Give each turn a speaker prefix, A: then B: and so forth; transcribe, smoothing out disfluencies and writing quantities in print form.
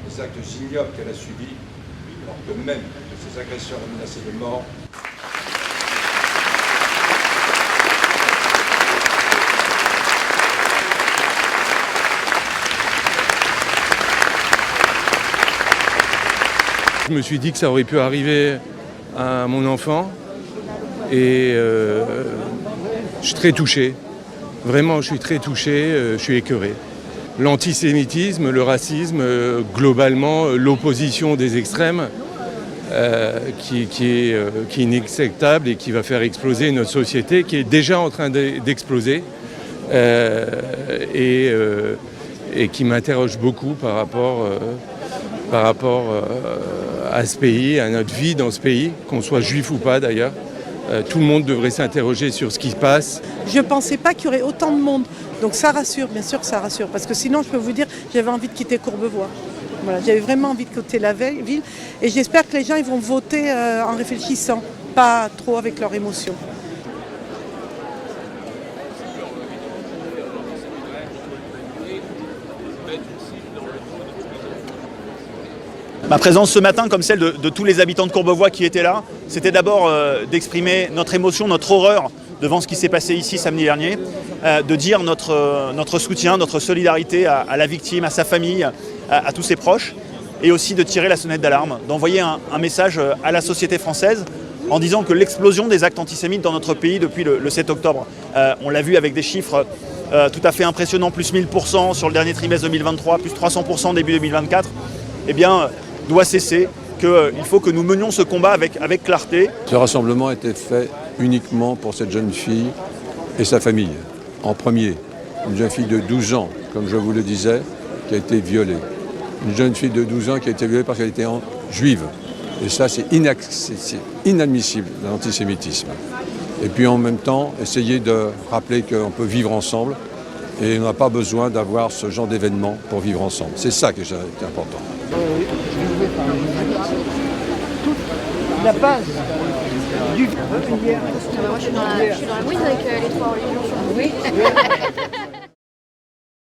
A: Les actes ignobles qu'elle a subis, de même que ces agresseurs ont menacé de mort.
B: Je me suis dit que ça aurait pu arriver à mon enfant et je suis très touché. Vraiment, je suis très touché, je suis écœuré. L'antisémitisme, le racisme, globalement, l'opposition des extrêmes qui est inacceptable et qui va faire exploser notre société, qui est déjà en train d'exploser et qui m'interroge beaucoup par rapport à ce pays, à notre vie dans ce pays, qu'on soit juif ou pas d'ailleurs. Tout le monde devrait s'interroger sur ce qui se passe.
C: Je ne pensais pas qu'il y aurait autant de monde. Donc ça rassure, bien sûr que ça rassure. Parce que sinon, je peux vous dire, j'avais envie de quitter Courbevoie. Voilà, j'avais vraiment envie de quitter la ville. Et j'espère que les gens ils vont voter en réfléchissant, pas trop avec leurs émotions.
D: Ma présence ce matin, comme celle de tous les habitants de Courbevoie qui étaient là, c'était d'abord d'exprimer notre émotion, notre horreur devant ce qui s'est passé ici samedi dernier, de dire notre soutien, notre solidarité à la victime, à sa famille, à tous ses proches, et aussi de tirer la sonnette d'alarme, d'envoyer un message à la société française en disant que l'explosion des actes antisémites dans notre pays depuis le 7 octobre, on l'a vu avec des chiffres tout à fait impressionnants, plus 1000% sur le dernier trimestre 2023, plus 300% début 2024, eh bien, doit cesser, qu'il faut que nous menions ce combat avec clarté.
E: Ce rassemblement était fait uniquement pour cette jeune fille et sa famille. En premier, une jeune fille de 12 ans, comme je vous le disais, qui a été violée. Une jeune fille de 12 ans qui a été violée parce qu'elle était juive. Et ça, c'est inadmissible, l'antisémitisme. Et puis en même temps, essayer de rappeler qu'on peut vivre ensemble et on n'a pas besoin d'avoir ce genre d'événement pour vivre ensemble. C'est ça qui est important.
C: La base du...
F: Moi, je suis dans la mouise avec les trois religions. Oui.